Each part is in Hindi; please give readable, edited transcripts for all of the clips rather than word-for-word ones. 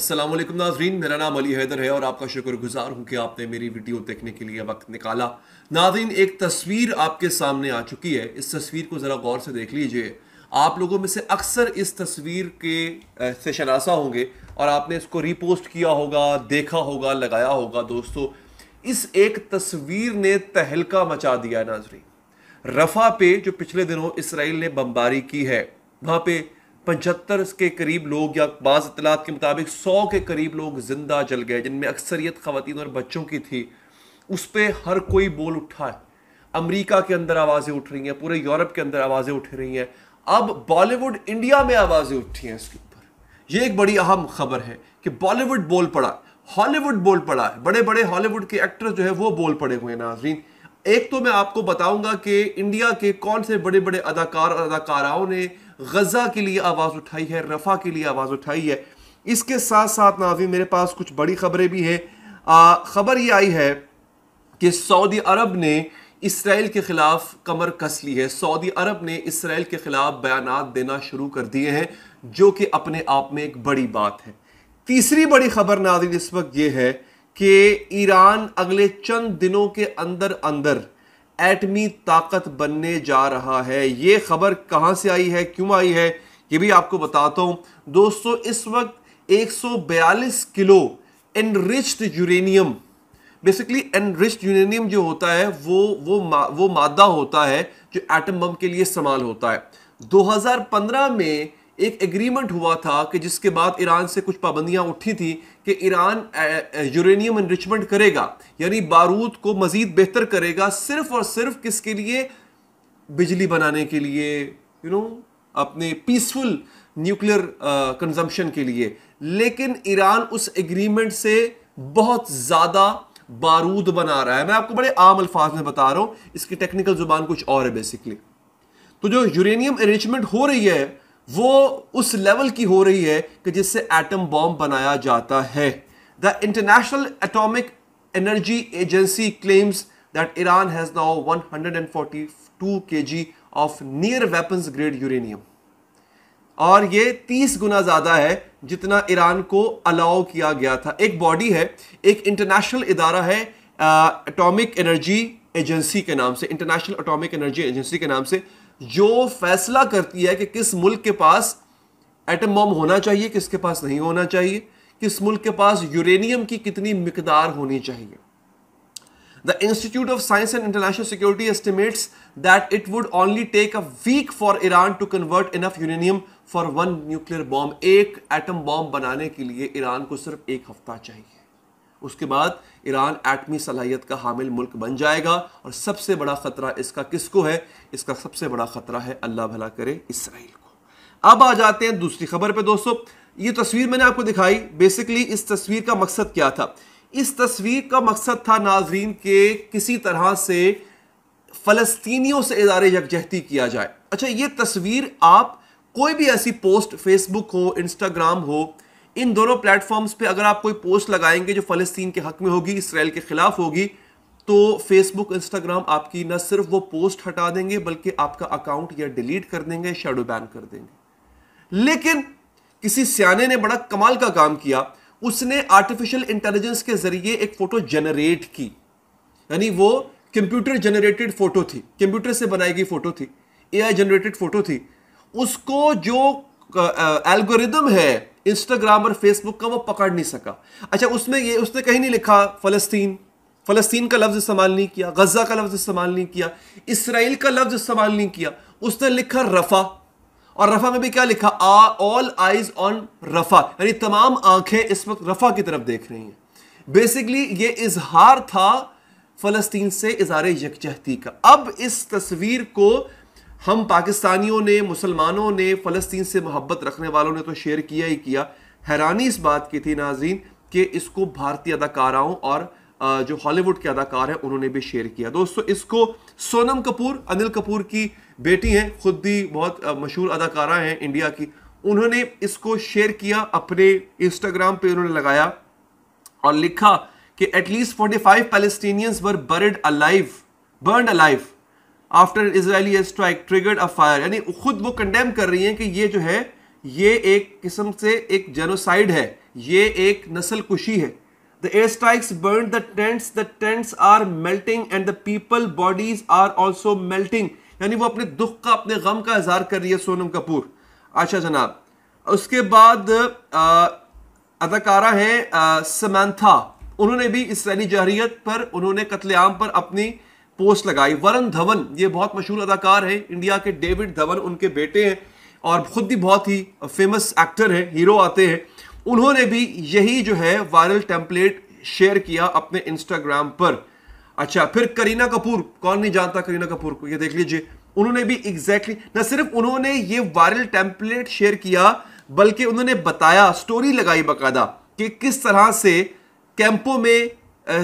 अस्सलाम वालेकुम नाज़रीन, मेरा नाम अली हैदर है और आपका शुक्रगुजार हूँ कि आपने मेरी वीडियो देखने के लिए वक्त निकाला। नाज़रीन, एक तस्वीर आपके सामने आ चुकी है। इस तस्वीर को ज़रा गौर से देख लीजिए। आप लोगों में से अक्सर इस तस्वीर के से शनासा होंगे और आपने इसको रीपोस्ट किया होगा, देखा होगा, लगाया होगा। दोस्तों, इस एक तस्वीर ने तहलका मचा दिया है। नाज़रीन, रफ़ा पे जो पिछले दिनों इसराइल ने बमबारी की है, वहाँ पे 75 के करीब लोग या बाज़ इत्तलात के मुताबिक 100 के करीब लोग जिंदा जल गए, जिनमें अक्सरियत ख़वातीन और बच्चों की थी। उस पर हर कोई बोल उठा है। अमेरिका के अंदर आवाज़ें उठ रही हैं, पूरे यूरोप के अंदर आवाज़ें उठ रही हैं। अब बॉलीवुड इंडिया में आवाज़ें उठी हैं इसके ऊपर। यह एक बड़ी अहम खबर है कि बॉलीवुड बोल पड़ा, हॉलीवुड बोल पड़ा है। बड़े बड़े हॉलीवुड के एक्टर्स जो है वो बोल पड़े हुए हैं। नाज़रीन, एक तो मैं आपको बताऊंगा कि इंडिया के कौन से बड़े बड़े अदाकार और अदाकाराओं ने गजा के लिए आवाज़ उठाई है, रफ़ा के लिए आवाज़ उठाई है। इसके साथ साथ नाज़रीन, मेरे पास कुछ बड़ी खबरें भी हैं। खबर ये आई है कि सऊदी अरब ने इसराइल के खिलाफ कमर कस ली है। सऊदी अरब ने इसराइल के खिलाफ बयानात देना शुरू कर दिए हैं, जो कि अपने आप में एक बड़ी बात है। तीसरी बड़ी खबर नाज़रीन इस वक्त यह है कि ईरान अगले चंद दिनों के अंदर अंदर एटमी ताकत बनने जा रहा है। ये खबर कहां से आई है, क्यों आई है, ये भी आपको बताता हूं। दोस्तों, इस वक्त 142 kilo enriched uranium, basically enriched uranium जो होता है वो मादा होता है जो एटम बम के लिए इस्तेमाल होता है। 2015 में एक एग्रीमेंट हुआ था कि जिसके बाद ईरान से कुछ पाबंदियां उठी थी कि ईरान यूरेनियम एनरिचमेंट करेगा, यानी बारूद को मजीद बेहतर करेगा, सिर्फ और सिर्फ किसके लिए? बिजली बनाने के लिए, अपने पीसफुल न्यूक्लियर कंजम्पशन के लिए। लेकिन ईरान उस एग्रीमेंट से बहुत ज्यादा बारूद बना रहा है। मैं आपको बड़े आम अल्फाज में बता रहा हूं, इसकी टेक्निकल जुबान कुछ और है। बेसिकली तो जो यूरेनियम एनरिचमेंट हो रही है वो उस लेवल की हो रही है कि जिससे एटम बॉम्ब बनाया जाता है। The international atomic energy agency claims that Iran has now 142 kg of near weapons grade uranium, और ये 30 गुना ज्यादा है जितना ईरान को अलाउ किया गया था। एक बॉडी है, एक इंटरनेशनल इदारा है एटॉमिक एनर्जी एजेंसी के नाम से, इंटरनेशनल एटॉमिक एनर्जी एजेंसी के नाम से, जो फैसला करती है कि किस मुल्क के पास एटम बम होना चाहिए, किसके पास नहीं होना चाहिए, किस मुल्क के पास यूरेनियम की कितनी मिकदार होनी चाहिए। The Institute of Science and International Security estimates that it would only take a week for Iran to convert enough uranium for one nuclear bomb. एक एटम बॉम्ब बनाने के लिए ईरान को सिर्फ एक हफ्ता चाहिए। उसके बाद ईरान एटमी सलाहियत का हामिल मुल्क बन जाएगा। और सबसे बड़ा खतरा इसका किसको है? इसका सबसे बड़ा खतरा है, अल्लाह भला करे, इसराइल को। अब आ जाते हैं दूसरी खबर पे। दोस्तों, ये तस्वीर मैंने आपको दिखाई, बेसिकली इस तस्वीर का मकसद क्या था? इस तस्वीर का मकसद था नाजरीन के किसी तरह से फलस्तीनियों से इज़हार यकजहती किया जाए। अच्छा, ये तस्वीर आप कोई भी ऐसी पोस्ट, फेसबुक हो, इंस्टाग्राम हो, इन दोनों प्लेटफॉर्म्स पे अगर आप कोई पोस्ट लगाएंगे जो फलस्तीन के हक में होगी, इसराइल के खिलाफ होगी, तो फेसबुक, इंस्टाग्राम आपकी न सिर्फ वो पोस्ट हटा देंगे बल्कि आपका अकाउंट या डिलीट कर देंगे, शैडो बैन कर देंगे। लेकिन किसी सियाने ने बड़ा कमाल का काम किया। उसने आर्टिफिशियल इंटेलिजेंस के जरिए एक फोटो जनरेट की, यानी वो कंप्यूटर जनरेटेड फोटो थी, कंप्यूटर से बनाई गई फोटो थी, एआई जनरेटेड फोटो थी। उसको जो एल्गोरिदम है इंस्टाग्राम और फेसबुक का वो पकड़ नहीं सका। अच्छा, उसने कहीं नहीं लिखा फलस्तीन का लफ्ज इस्तेमाल नहीं किया, गजा का लफ्ज इस्तेमाल नहीं किया, इसराइल का लफ्ज इस्तेमाल नहीं किया। उसने लिखा रफा, और रफा में भी क्या लिखा? ऑल आइज ऑन रफा, यानी तमाम आंखें इस वक्त रफा की तरफ देख रही हैं। बेसिकली ये इजहार था फलस्तीन से इजहार यकजहती का। अब इस तस्वीर को हम पाकिस्तानियों ने, मुसलमानों ने, फलस्तीन से मोहब्बत रखने वालों ने तो शेयर किया ही किया। हैरानी इस बात की थी नाज़रीन कि इसको भारतीय अदाकाराओं और जो हॉलीवुड के अदाकार हैं उन्होंने भी शेयर किया। दोस्तों, इसको सोनम कपूर, अनिल कपूर की बेटी हैं, खुद भी बहुत मशहूर अदाकारा हैं इंडिया की, उन्होंने इसको शेयर किया, अपने इंस्टाग्राम पे उन्होंने लगाया और लिखा कि at least 45 Palestinians were burned alive after Israeli strike triggered a fire. यानी खुद वो कंडेम कर रही हैं कि ये जो है ये एक किस्म से एक जेनोसाइड है, ये एक नस्ल कुशी है। The airstrikes burned the tents are melting and the people bodies are also melting। यानी वो अपने दुख का, अपने गम का इजहार कर रही है सोनम कपूर। अच्छा जनाब, उसके बाद अदाकारा हैं समांथा, उन्होंने भी इसराइली जहरियत पर, उन्होंने कत्लेआम पर अपनी पोस्ट लगाई। वरुण धवन, ये बहुत मशहूर अदाकार हैं, इंडिया के डेविड धवन उनके बेटे हैं और खुद भी बहुत ही फेमस एक्टर हैं, हीरो आते हैं। उन्होंने भी यही जो है वायरल टेम्पलेट शेयर किया अपने इंस्टाग्राम पर। अच्छा, फिर करीना कपूर, कौन नहीं जानता करीना कपूर को, ये देख लीजिए, उन्होंने भी एग्जैक्टली न सिर्फ उन्होंने ये वायरल टेम्पलेट शेयर किया बल्कि उन्होंने बताया, स्टोरी लगाई बाकायदा कि किस तरह से कैंपों में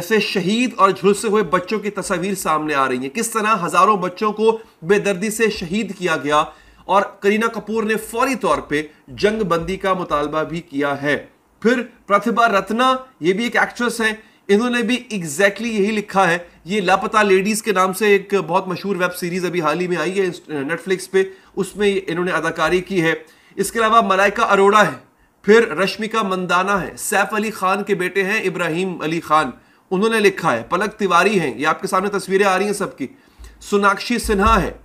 से शहीद और झुलसे हुए बच्चों की तस्वीर सामने आ रही है, किस तरह हजारों बच्चों को बेदर्दी से शहीद किया गया। और करीना कपूर ने फौरी तौर पे जंग बंदी का मुतालबा भी किया है। फिर प्रतिभा रत्ना, ये भी एक एक्ट्रेस है, इन्होंने भी एग्जैक्टली यही लिखा है। ये लापता लेडीज के नाम से एक बहुत मशहूर वेब सीरीज अभी हाल ही में आई है नेटफ्लिक्स पे, उसमें इन्होंने अदाकारी की है। इसके अलावा मलाइका अरोड़ा है, फिर रश्मिका मंदाना है, सैफ अली खान के बेटे हैं इब्राहिम अली खान, उन्होंने लिखा है। पलक तिवारी हैं, ये आपके सामने तस्वीरें आ रही हैं सबकी। सोनाक्षी सिन्हा है,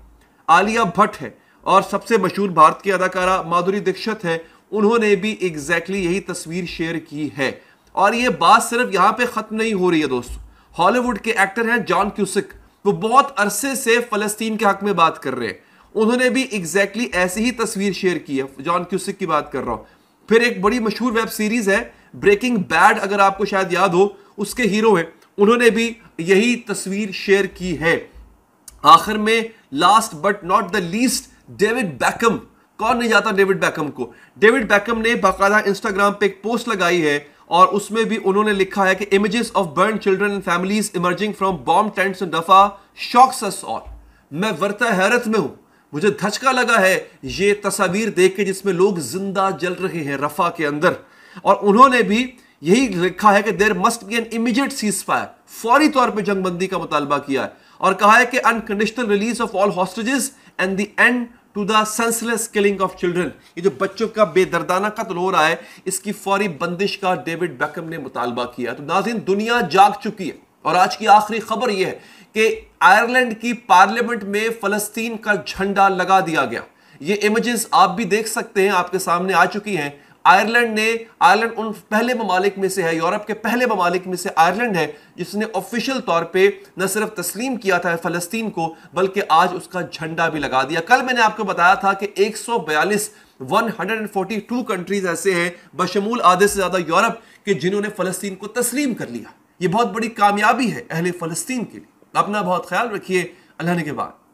आलिया भट्ट है और सबसे मशहूर भारत की अदाकारा माधुरी दीक्षित है, उन्होंने भी एग्जैक्टली यही तस्वीर शेयर की है। और ये बात सिर्फ यहां पे खत्म नहीं हो रही है दोस्तों, हॉलीवुड के एक्टर हैं जॉन क्यूसिक, वो बहुत अरसे से फलस्तीन के हक में बात कर रहे हैं, उन्होंने भी एग्जैक्टली ऐसी ही तस्वीर शेयर की है। जॉन क्यूसिक की बात कर रहा हूं। फिर एक बड़ी मशहूर वेब सीरीज है ब्रेकिंग बैड, अगर आपको शायद याद हो, उसके हीरो हैं, उन्होंने भी यही तस्वीर शेयर की है। आखिर में last but not the least, David Beckham, कौन नहीं जाता डेविड बैकम को। डेविड बैकम ने बाकायदा इंस्टाग्राम पे एक पोस्ट लगाई है और उसमें भी उन्होंने लिखा है कि images of burn children and families emerging from bomb tents in Rafah shocks us all. मैं वर्ता हैरत में हूं, मुझे धचका लगा है ये तस्वीर देख के जिसमें लोग जिंदा जल रहे हैं रफा के अंदर। और उन्होंने भी यही लिखा है कि there must be an immediate cease fire, फौरी तौर पे जंगबंदी का मुतालबा किया है और कहा है कि unconditional release of all hostages and the end to the senseless killing of children. ये जो बच्चों का बेदर्दाना कत्ल हो रहा है, इसकी फौरी बंदिश का डेविड बैकम ने मुतालबा किया। तो नाज़रीन, दुनिया जाग चुकी है और आज की आखिरी खबर यह है कि आयरलैंड की पार्लियामेंट में फलस्तीन का झंडा लगा दिया गया। ये इमेजेस आप भी देख सकते हैं, आपके सामने आ चुकी हैं। आयरलैंड उन पहले ममालिक में से है, यूरोप के पहले ममालिक में से आयरलैंड है जिसने ऑफिशियल तौर पे न सिर्फ तस्लीम किया था फलस्तीन को, बल्कि आज उसका झंडा भी लगा दिया। कल मैंने आपको बताया था कि 142 कंट्रीज ऐसे हैं बशमूल आधे से ज्यादा यूरोप के जिन्होंने फलस्तीन को तस्लीम कर लिया। ये बहुत बड़ी कामयाबी है अहले फलस्तीन के लिए। अपना बहुत ख्याल रखिए, अल्लाह ने के बाद।